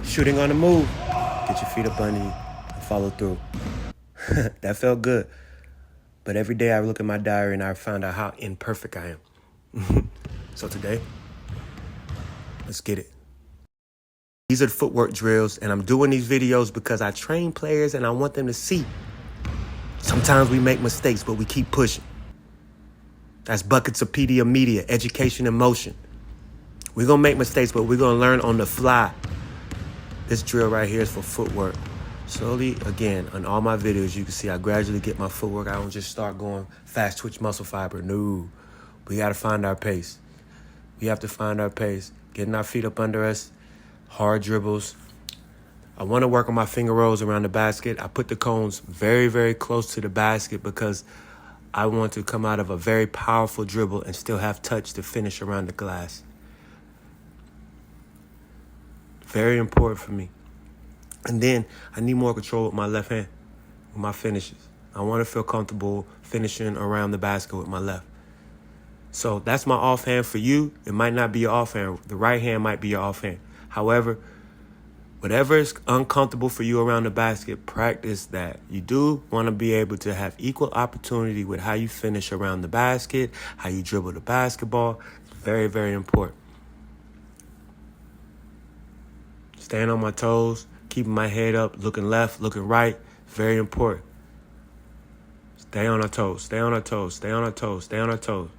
Shooting on the move. Get your feet up under you and follow through. That felt good. But every day I look at my diary and I found out how imperfect I am. So today, let's get it. These are the footwork drills, and I'm doing these videos because I train players and I want them to see. Sometimes we make mistakes, but we keep pushing. That's Bucketsopedia Media, education in motion. We're going to make mistakes, but we're going to learn on the fly. This drill right here is for footwork. Slowly, again, on all my videos, you can see I gradually get my footwork. I don't just start going fast twitch muscle fiber. No, we got to find our pace. We have to find our pace. Getting our feet up under us, hard dribbles. I want to work on my finger rolls around the basket. I put the cones very, very close to the basket because I want to come out of a very powerful dribble and still have touch to finish around the glass. Very important for me. And then I need more control with my left hand, with my finishes. I want to feel comfortable finishing around the basket with my left. So that's my offhand for you. It might not be your offhand. The right hand might be your offhand. However, whatever is uncomfortable for you around the basket, practice that. You do want to be able to have equal opportunity with how you finish around the basket, how you dribble the basketball. It's very, very important. Staying on my toes, keeping my head up, looking left, looking right, very important. Stay on our toes, stay on our toes, stay on our toes, stay on our toes.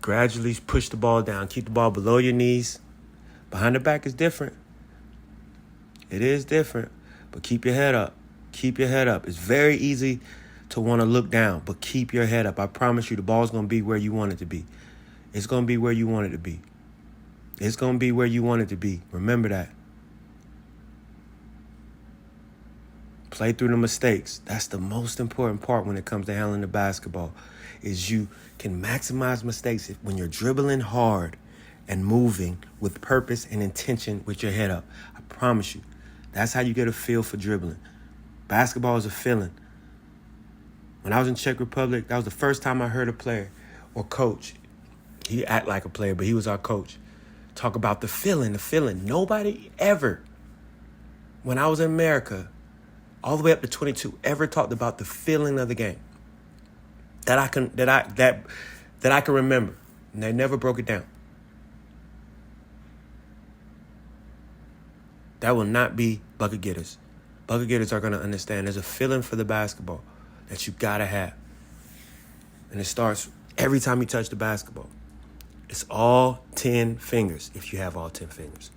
Gradually push the ball down. Keep the ball below your knees. Behind the back is different. It is different, but keep your head up. Keep your head up. It's very easy to want to look down, but keep your head up. I promise you the ball's going to be where you want it to be. It's going to be where you want it to be. It's going to be where you want it to be. Remember that. Play through the mistakes. That's the most important part when it comes to handling the basketball, is you can maximize mistakes when you're dribbling hard and moving with purpose and intention with your head up. I promise you. That's how you get a feel for dribbling. Basketball is a feeling. When I was in Czech Republic, that was the first time I heard a player or coach. He act like a player, but he was our coach. Talk about the feeling, the feeling. Nobody ever, when I was in America, all the way up to 22, ever talked about the feeling of the game that I can remember. And they never broke it down. That will not be bucket getters. Bucket getters are going to understand there's a feeling for the basketball that you got to have. And it starts every time you touch the basketball. It's all 10 fingers if you have all 10 fingers.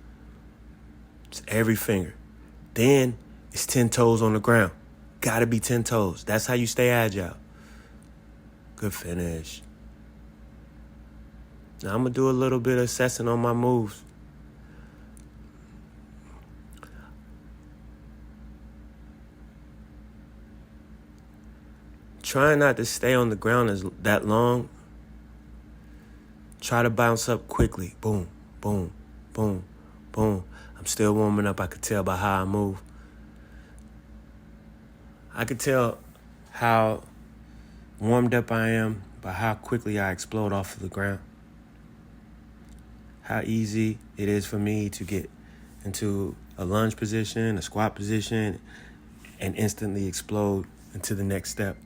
It's every finger. Then it's 10 toes on the ground. Got to be 10 toes. That's how you stay agile. Good finish. Now I'm going to do a little bit of assessing on my moves. Trying not to stay on the ground that long. Try to bounce up quickly. Boom, boom, boom, boom. I'm still warming up. I could tell by how I move. I could tell how warmed up I am by how quickly I explode off of the ground. How easy it is for me to get into a lunge position, a squat position, and instantly explode into the next step.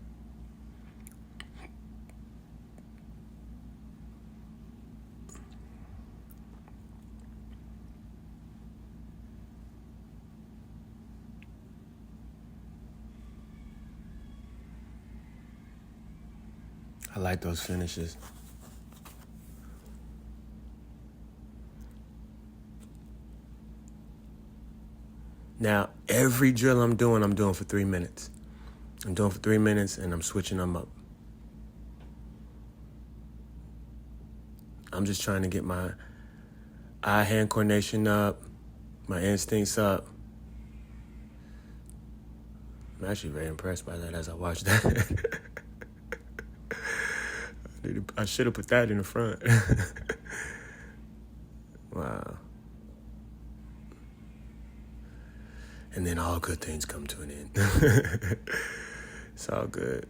I like those finishes. Now, every drill I'm doing for 3 minutes. I'm doing for 3 minutes and I'm switching them up. I'm just trying to get my eye-hand coordination up, my instincts up. I'm actually very impressed by that as I watch that. I should have put that in the front. Wow. And then all good things come to an end. It's all good.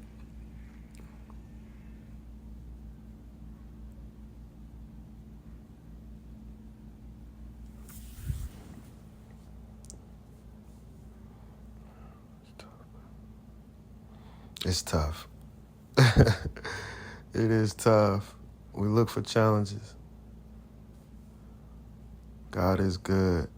It's tough. It is tough. We look for challenges. God is good.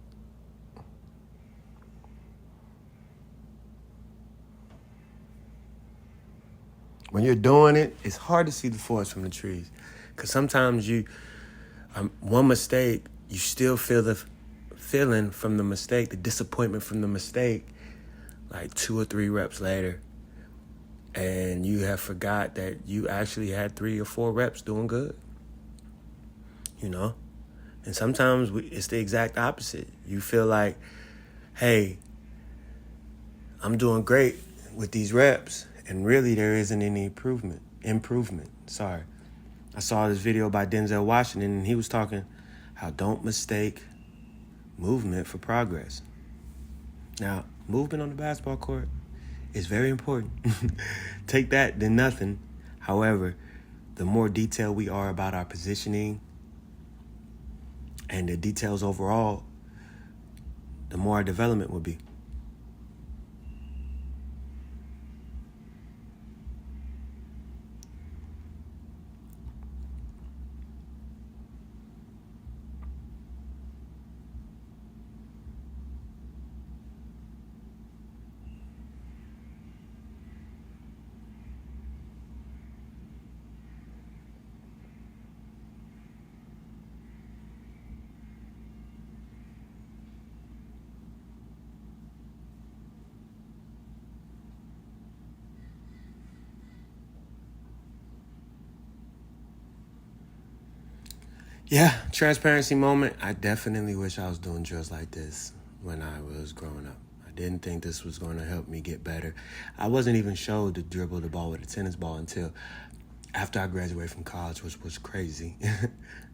When you're doing it, it's hard to see the forest from the trees. Because sometimes one mistake, you still feel the feeling from the mistake, the disappointment from the mistake, like 2 or 3 reps later. And you have forgot that you actually had 3 or 4 reps doing good. You know? And sometimes it's the exact opposite. You feel like, hey, I'm doing great with these reps. And really, there isn't any improvement. I saw this video by Denzel Washington, and he was talking how don't mistake movement for progress. Now, movement on the basketball court is very important. Take that, then nothing. However, the more detailed we are about our positioning and the details overall, the more our development will be. Yeah, transparency moment. I definitely wish I was doing drills like this when I was growing up. I didn't think this was going to help me get better. I wasn't even showed to dribble the ball with a tennis ball until after I graduated from college, which was crazy.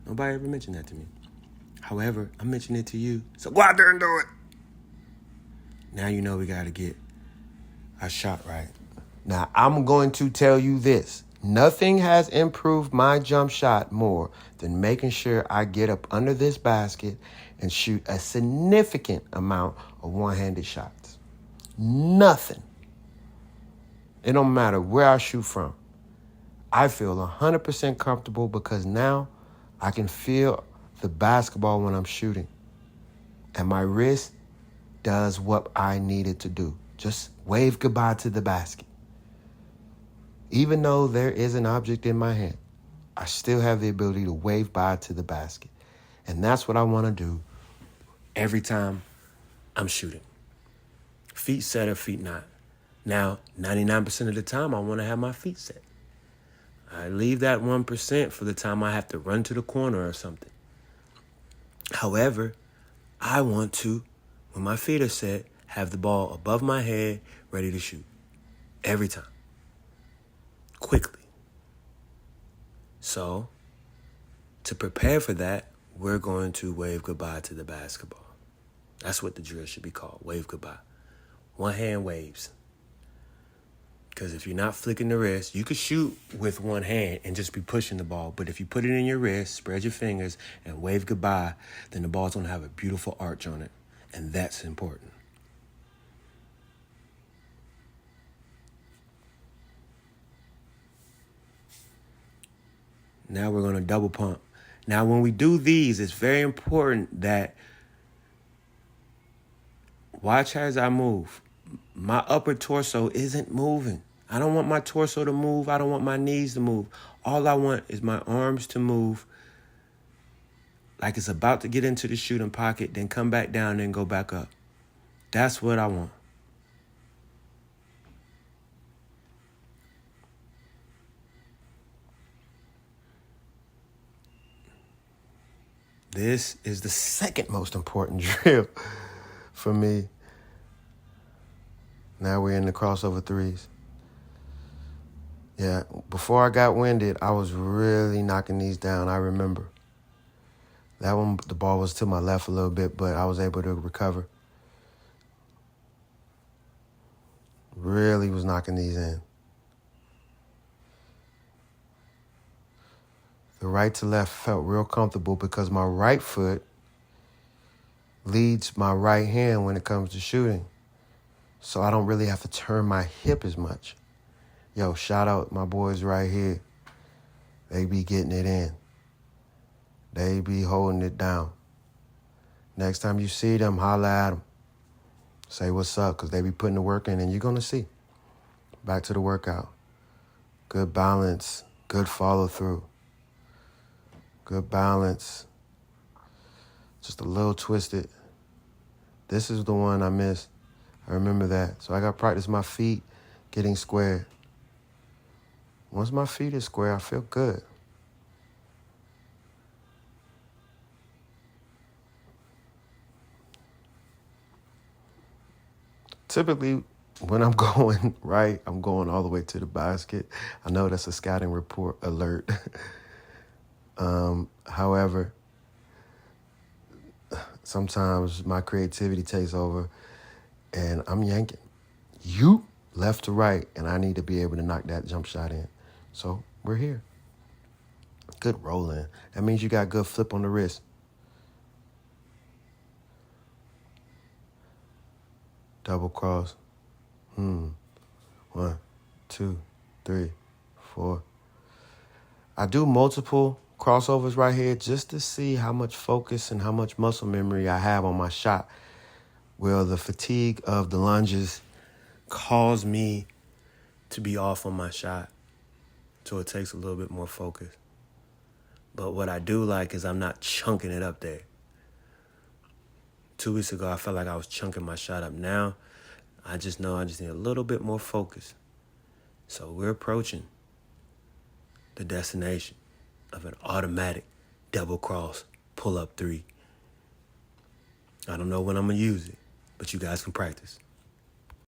Nobody ever mentioned that to me. However, I mentioned it to you, so go out there and do it. Now you know we got to get our shot right. Now, I'm going to tell you this. Nothing has improved my jump shot more than making sure I get up under this basket and shoot a significant amount of one-handed shots. Nothing. It don't matter where I shoot from. I feel 100% comfortable because now I can feel the basketball when I'm shooting. And my wrist does what I need it to do. Just wave goodbye to the basket. Even though there is an object in my hand, I still have the ability to wave bye to the basket. And that's what I want to do every time I'm shooting. Feet set or feet not. Now, 99% of the time, I want to have my feet set. I leave that 1% for the time I have to run to the corner or something. However, I want to, when my feet are set, have the ball above my head, ready to shoot. Every time. Quickly. So, to prepare for that, we're going to wave goodbye to the basketball. That's what the drill should be called, wave goodbye. One hand waves. Because if you're not flicking the wrist, you could shoot with one hand and just be pushing the ball. But if you put it in your wrist, spread your fingers, and wave goodbye, then the ball's going to have a beautiful arch on it. And that's important. Now we're going to double pump. Now, when we do these, it's very important that watch as I move. My upper torso isn't moving. I don't want my torso to move. I don't want my knees to move. All I want is my arms to move like it's about to get into the shooting pocket, then come back down and go back up. That's what I want. This is the second most important drill for me. Now we're in the crossover threes. Yeah, before I got winded, I was really knocking these down. I remember. That one, the ball was to my left a little bit, but I was able to recover. Really was knocking these in. The right to left felt real comfortable because my right foot leads my right hand when it comes to shooting. So I don't really have to turn my hip as much. Yo, shout out my boys right here. They be getting it in. They be holding it down. Next time you see them, holla at them. Say what's up, because they be putting the work in, and you're going to see. Back to the workout. Good balance. Good follow through. Good balance. Just a little twisted. This is the one I missed. I remember that. So I got to practice my feet getting squared. Once my feet is square, I feel good. Typically, when I'm going right, I'm going all the way to the basket. I know that's a scouting report alert. However, sometimes my creativity takes over and I'm yanking. You left to right, and I need to be able to knock that jump shot in. So we're here. Good rolling. That means you got good flip on the wrist. Double cross. 1, 2, 3, 4. I do multiple crossovers right here just to see how much focus and how much muscle memory I have on my shot. Will the fatigue of the lunges cause me to be off on my shot? So it takes a little bit more focus. But what I do like is I'm not chunking it up there. 2 weeks ago, I felt like I was chunking my shot up. Now, I just know I just need a little bit more focus. So we're approaching the destination of an automatic double cross pull-up 3. I don't know when I'm going to use it, but you guys can practice.